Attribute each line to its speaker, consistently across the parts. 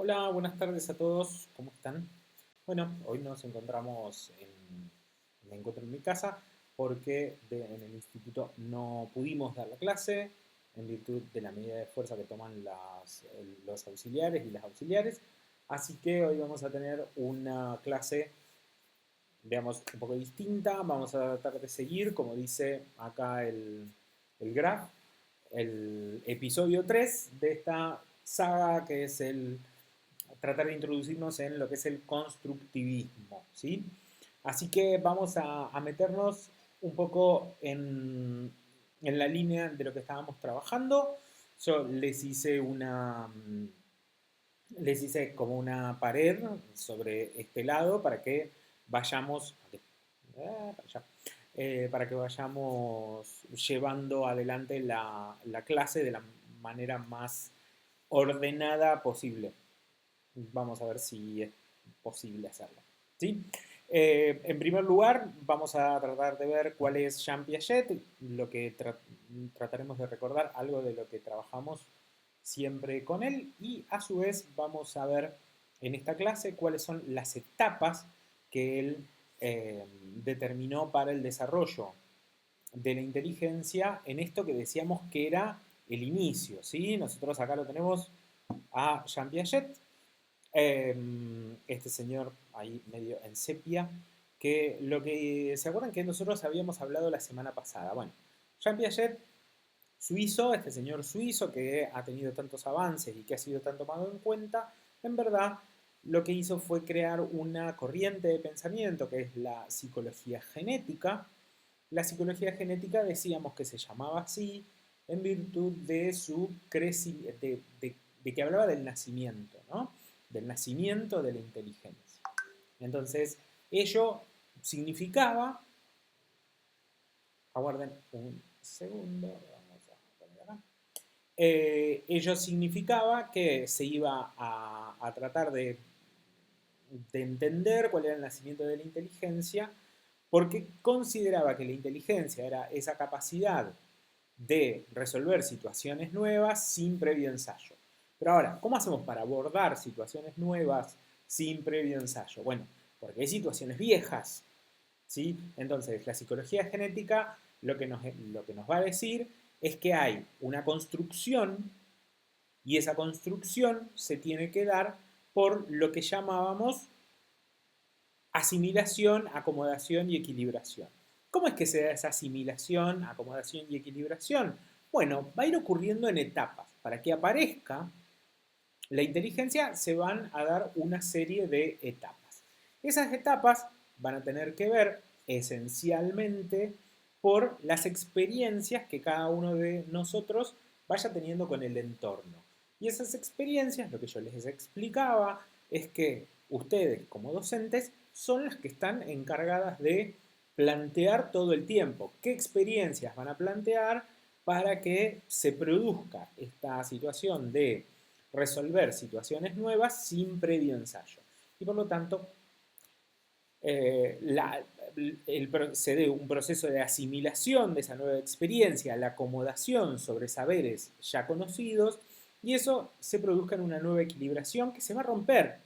Speaker 1: Hola, buenas tardes a todos, ¿cómo están? Bueno, hoy nos encontramos me encuentro en mi casa porque en el instituto no pudimos dar la clase en virtud de la medida de fuerza que toman los auxiliares y las auxiliares. Así que hoy vamos a tener una clase, digamos, un poco distinta. Vamos a tratar de seguir, como dice acá el graph, el episodio 3 de esta saga que es el tratar de introducirnos en lo que es el constructivismo, ¿sí? Así que vamos a meternos un poco en la línea de lo que estábamos trabajando. Yo les hice como una pared sobre este lado para que vayamos, para allá, para que vayamos llevando adelante la clase de la manera más ordenada posible. Vamos a ver si es posible hacerlo. ¿Sí? En primer lugar, vamos a tratar de ver cuál es Jean Piaget, lo que trataremos de recordar algo de lo que trabajamos siempre con él y a su vez vamos a ver en esta clase cuáles son las etapas que él determinó para el desarrollo de la inteligencia en esto que decíamos que era el inicio. ¿Sí? Nosotros acá lo tenemos a Jean Piaget, este señor ahí medio en sepia, que lo que se acuerdan que nosotros habíamos hablado la semana pasada. Bueno, Jean Piaget, suizo, este señor suizo que ha tenido tantos avances y que ha sido tan tomado en cuenta, en verdad lo que hizo fue crear una corriente de pensamiento que es la psicología genética. La psicología genética decíamos que se llamaba así en virtud de su crecimiento, de que hablaba del nacimiento, ¿no? Del nacimiento de la inteligencia. Entonces, ello significaba, aguarden un segundo, vamos a poner acá. Ello significaba que se iba a tratar de entender cuál era el nacimiento de la inteligencia, porque consideraba que la inteligencia era esa capacidad de resolver situaciones nuevas sin previo ensayo. Pero ahora, ¿cómo hacemos para abordar situaciones nuevas sin previo ensayo? Bueno, porque hay situaciones viejas, ¿sí? Entonces, la psicología genética lo que nos va a decir es que hay una construcción y esa construcción se tiene que dar por lo que llamábamos asimilación, acomodación y equilibración. ¿Cómo es que se da esa asimilación, acomodación y equilibración? Bueno, va a ir ocurriendo en etapas. Para que aparezca la inteligencia se van a dar una serie de etapas. Esas etapas van a tener que ver esencialmente por las experiencias que cada uno de nosotros vaya teniendo con el entorno. Y esas experiencias, lo que yo les explicaba, es que ustedes como docentes son las que están encargadas de plantear todo el tiempo qué experiencias van a plantear para que se produzca esta situación de resolver situaciones nuevas sin previo ensayo. Y por lo tanto, se dé un proceso de asimilación de esa nueva experiencia, la acomodación sobre saberes ya conocidos, y eso se produzca en una nueva equilibración que se va a romper,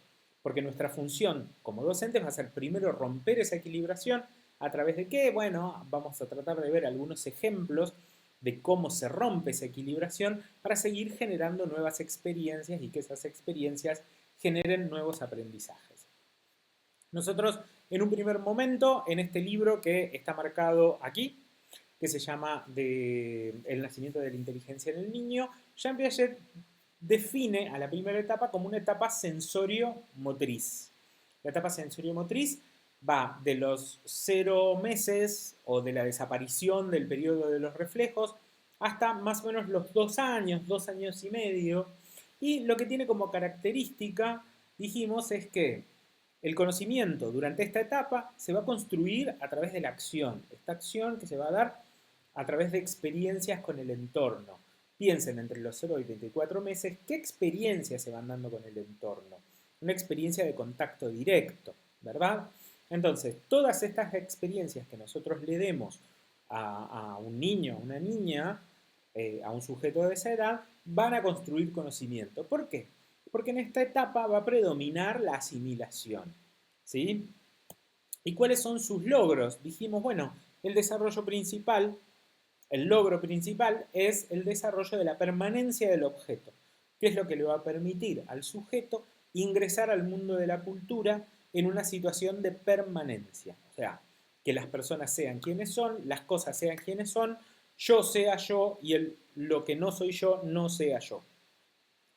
Speaker 1: porque nuestra función como docentes va a ser primero romper esa equilibración a través de qué, bueno, vamos a tratar de ver algunos ejemplos de cómo se rompe esa equilibración para seguir generando nuevas experiencias y que esas experiencias generen nuevos aprendizajes. Nosotros, en un primer momento, en este libro que está marcado aquí, que se llama El nacimiento de la inteligencia en el niño, Jean Piaget define a la primera etapa como una etapa sensorio-motriz. La etapa sensorio-motriz va de los 0 meses o de la desaparición del periodo de los reflejos hasta más o menos los 2 años, 2 años y medio. Y lo que tiene como característica, dijimos, es que el conocimiento durante esta etapa se va a construir a través de la acción. Esta acción que se va a dar a través de experiencias con el entorno. Piensen entre los 0 y 24 meses qué experiencias se van dando con el entorno. Una experiencia de contacto directo, ¿verdad? Entonces, todas estas experiencias que nosotros le demos a un niño, a una niña, a un sujeto de esa edad, van a construir conocimiento. ¿Por qué? Porque en esta etapa va a predominar la asimilación, ¿sí? ¿Y cuáles son sus logros? Dijimos, bueno, el desarrollo principal, el logro principal es el desarrollo de la permanencia del objeto, que es lo que le va a permitir al sujeto ingresar al mundo de la cultura en una situación de permanencia. O sea, que las personas sean quienes son, las cosas sean quienes son, yo sea yo y lo que no soy yo no sea yo.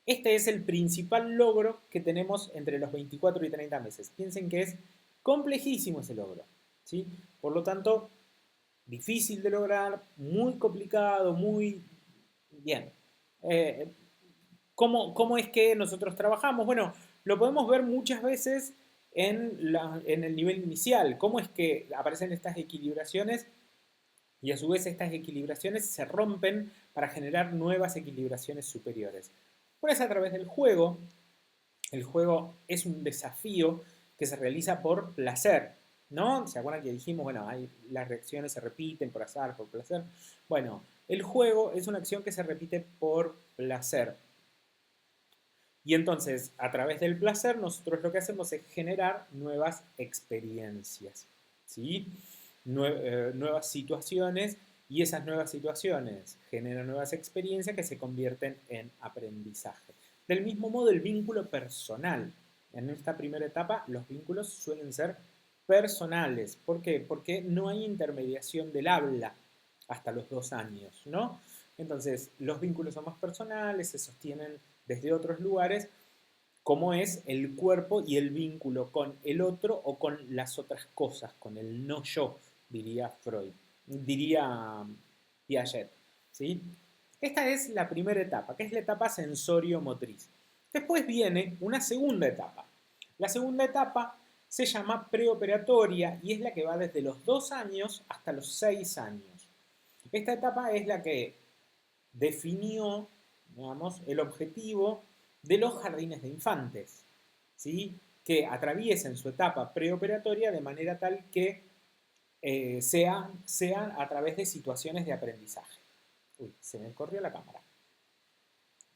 Speaker 1: Este es el principal logro que tenemos entre los 24 y 30 meses. Piensen que es complejísimo ese logro, ¿sí? Por lo tanto, difícil de lograr, muy complicado, muy bien. Eh, ¿Cómo es que nosotros trabajamos? Bueno, lo podemos ver muchas veces en el nivel inicial. ¿Cómo es que aparecen estas equilibraciones y a su vez estas equilibraciones se rompen para generar nuevas equilibraciones superiores? Pues a través del juego. El juego es un desafío que se realiza por placer, ¿no? ¿Se acuerdan que dijimos, bueno, las reacciones se repiten por azar, por placer? Bueno, el juego es una acción que se repite por placer. Y entonces, a través del placer, nosotros lo que hacemos es generar nuevas experiencias, ¿sí? Nuevas situaciones, y esas nuevas situaciones generan nuevas experiencias que se convierten en aprendizaje. Del mismo modo, el vínculo personal. En esta primera etapa, los vínculos suelen ser personales. ¿Por qué? Porque no hay intermediación del habla hasta los 2 años, ¿no? Entonces, los vínculos son más personales, se sostienen desde otros lugares, como es el cuerpo y el vínculo con el otro o con las otras cosas, con el no yo, diría Freud, diría Piaget, ¿sí? Esta es la primera etapa, que es la etapa sensorio-motriz. Después viene una segunda etapa. La segunda etapa se llama preoperatoria y es la que va desde los 2 años hasta los 6 años. Esta etapa es la que definió, digamos, el objetivo de los jardines de infantes, ¿sí? Que atraviesen su etapa preoperatoria de manera tal que sean a través de situaciones de aprendizaje. Uy, se me corrió la cámara.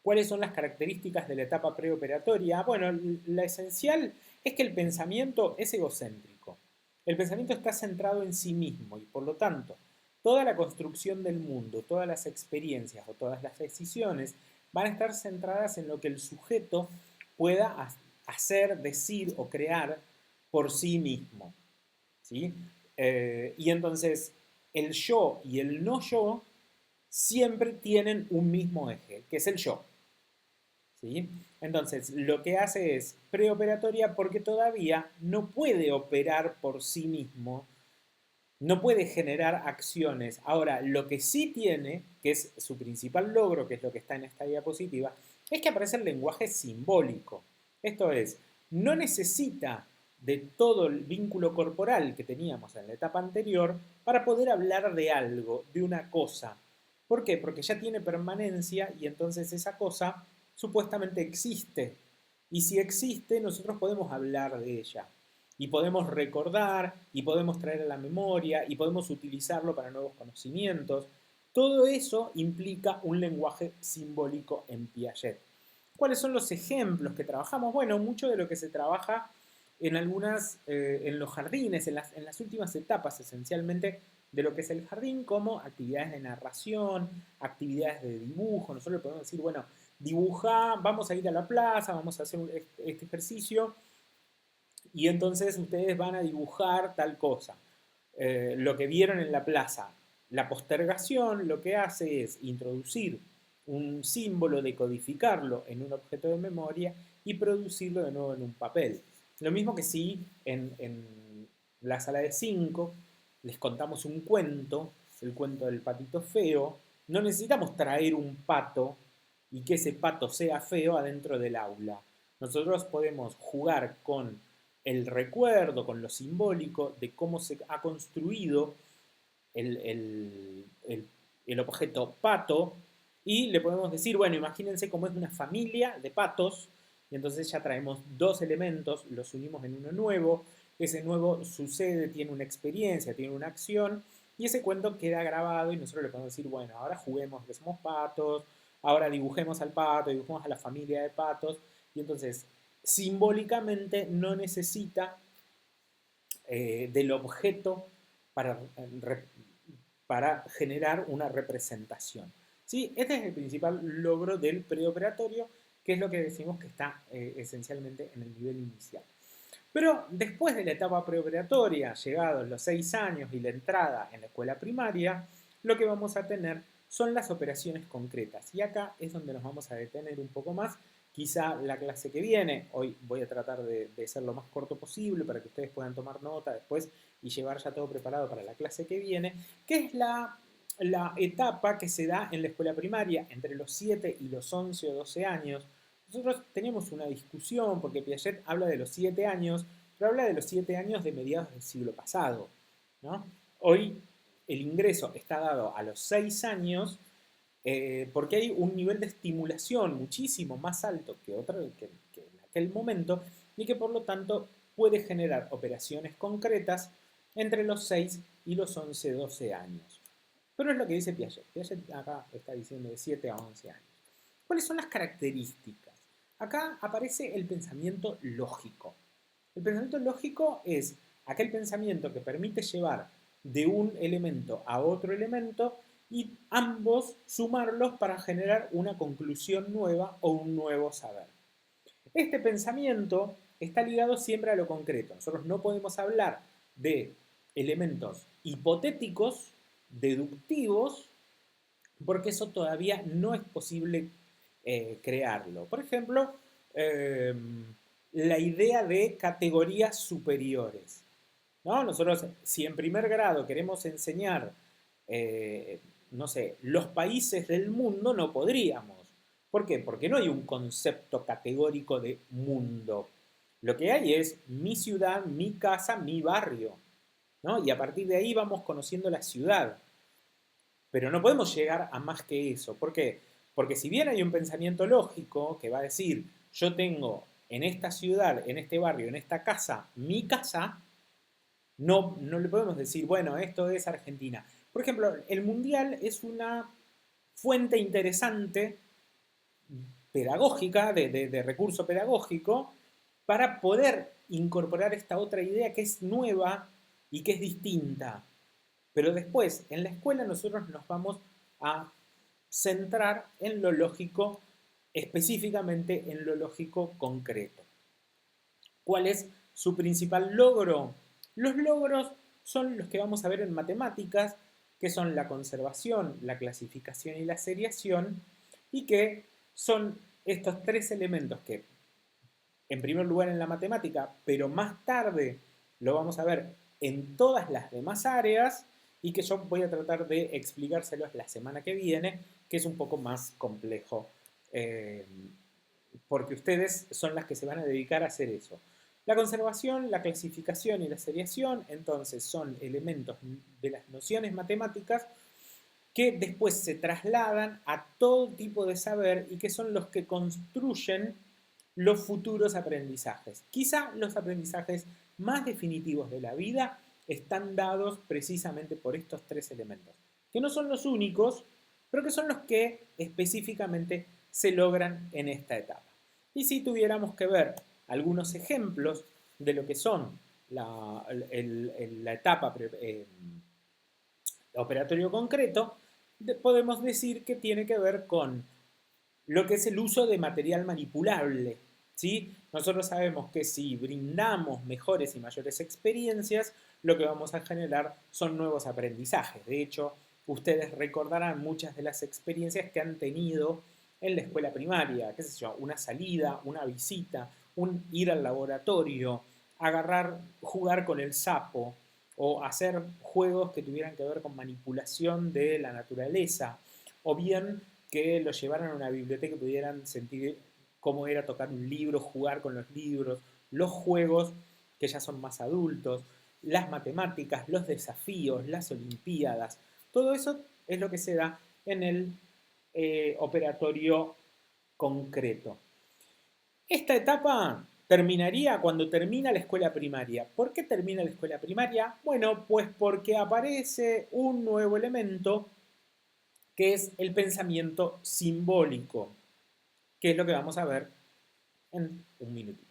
Speaker 1: ¿Cuáles son las características de la etapa preoperatoria? Bueno, la esencial es que el pensamiento es egocéntrico. El pensamiento está centrado en sí mismo y por lo tanto, toda la construcción del mundo, todas las experiencias o todas las decisiones van a estar centradas en lo que el sujeto pueda hacer, decir o crear por sí mismo, ¿sí? Y entonces, el yo y el no yo siempre tienen un mismo eje, que es el yo. ¿Sí? Entonces, lo que hace es preoperatoria porque todavía no puede operar por sí mismo, no puede generar acciones. Ahora, lo que sí tiene, que es su principal logro, que es lo que está en esta diapositiva, es que aparece el lenguaje simbólico. Esto es, no necesita de todo el vínculo corporal que teníamos en la etapa anterior para poder hablar de algo, de una cosa. ¿Por qué? Porque ya tiene permanencia y entonces esa cosa supuestamente existe. Y si existe, nosotros podemos hablar de ella. Y podemos recordar, y podemos traer a la memoria, y podemos utilizarlo para nuevos conocimientos. Todo eso implica un lenguaje simbólico en Piaget. ¿Cuáles son los ejemplos que trabajamos? Bueno, mucho de lo que se trabaja en los jardines, en las últimas etapas esencialmente de lo que es el jardín, como actividades de narración, actividades de dibujo. Nosotros podemos decir, bueno, dibuja, vamos a ir a la plaza, vamos a hacer este ejercicio y entonces ustedes van a dibujar tal cosa. Lo que vieron en la plaza. La postergación lo que hace es introducir un símbolo, decodificarlo en un objeto de memoria y producirlo de nuevo en un papel. Lo mismo que si en la sala de 5 les contamos un cuento, el cuento del patito feo, no necesitamos traer un pato y que ese pato sea feo adentro del aula. Nosotros podemos jugar con el recuerdo, con lo simbólico de cómo se ha construido el, el, el, el objeto pato y le podemos decir, bueno, imagínense cómo es una familia de patos y entonces ya traemos dos elementos, los unimos en uno nuevo, ese nuevo sucede, tiene una experiencia, tiene una acción y ese cuento queda grabado y nosotros le podemos decir, bueno, ahora juguemos que somos patos, ahora dibujemos al pato, dibujemos a la familia de patos y entonces simbólicamente no necesita del objeto para, para generar una representación. ¿Sí? Este es el principal logro del preoperatorio, que es lo que decimos que está esencialmente en el nivel inicial. Pero después de la etapa preoperatoria, llegados los 6 años y la entrada en la escuela primaria, lo que vamos a tener son las operaciones concretas. Y acá es donde nos vamos a detener un poco más. Quizá la clase que viene, hoy voy a tratar de ser lo más corto posible para que ustedes puedan tomar nota después y llevar ya todo preparado para la clase que viene, que es la etapa que se da en la escuela primaria entre los 7 y los 11 o 12 años. Nosotros tenemos una discusión porque Piaget habla de los 7 años, pero habla de los 7 años de mediados del siglo pasado, ¿no? Hoy el ingreso está dado a los 6 años porque hay un nivel de estimulación muchísimo más alto que en aquel momento y que por lo tanto puede generar operaciones concretas entre los 6 y los 11, 12 años. Pero es lo que dice Piaget. Piaget acá está diciendo de 7 a 11 años. ¿Cuáles son las características? Acá aparece el pensamiento lógico. El pensamiento lógico es aquel pensamiento que permite llevar de un elemento a otro elemento y ambos sumarlos para generar una conclusión nueva o un nuevo saber. Este pensamiento está ligado siempre a lo concreto. Nosotros no podemos hablar de elementos hipotéticos, deductivos, porque eso todavía no es posible crearlo. Por ejemplo, eh, la idea de categorías superiores, ¿no? Nosotros, si en primer grado queremos enseñar, no sé, los países del mundo, no podríamos. ¿Por qué? Porque no hay un concepto categórico de mundo. Lo que hay es mi ciudad, mi casa, mi barrio, ¿no? Y a partir de ahí vamos conociendo la ciudad. Pero no podemos llegar a más que eso. ¿Por qué? Porque si bien hay un pensamiento lógico que va a decir, yo tengo en esta ciudad, en este barrio, en esta casa, mi casa, no le podemos decir, bueno, esto es Argentina. Por ejemplo, el Mundial es una fuente interesante pedagógica, de recurso pedagógico, para poder incorporar esta otra idea que es nueva y que es distinta. Pero después, en la escuela nosotros nos vamos a centrar en lo lógico, específicamente en lo lógico concreto. ¿Cuál es su principal logro? Los logros son los que vamos a ver en matemáticas, que son la conservación, la clasificación y la seriación, y que son estos tres elementos que, en primer lugar en la matemática, pero más tarde lo vamos a ver en todas las demás áreas, y que yo voy a tratar de explicárselos la semana que viene, que es un poco más complejo, porque ustedes son las que se van a dedicar a hacer eso. La conservación, la clasificación y la seriación, entonces, son elementos de las nociones matemáticas que después se trasladan a todo tipo de saber y que son los que construyen los futuros aprendizajes. Quizá los aprendizajes más definitivos de la vida están dados precisamente por estos tres elementos, que no son los únicos, pero que son los que específicamente se logran en esta etapa. Y si tuviéramos que ver algunos ejemplos de lo que son la etapa operatorio concreto, podemos decir que tiene que ver con lo que es el uso de material manipulable. ¿Sí? Nosotros sabemos que si brindamos mejores y mayores experiencias, lo que vamos a generar son nuevos aprendizajes. De hecho, ustedes recordarán muchas de las experiencias que han tenido en la escuela primaria, qué sé yo, una salida, una visita, un ir al laboratorio, agarrar, jugar con el sapo o hacer juegos que tuvieran que ver con manipulación de la naturaleza, o bien que los llevaran a una biblioteca y pudieran sentir cómo era tocar un libro, jugar con los libros, los juegos que ya son más adultos, las matemáticas, los desafíos, las olimpiadas. Todo eso es lo que se da en el operatorio concreto. Esta etapa terminaría cuando termina la escuela primaria. ¿Por qué termina la escuela primaria? Bueno, pues porque aparece un nuevo elemento que es el pensamiento simbólico, que es lo que vamos a ver en un minutito.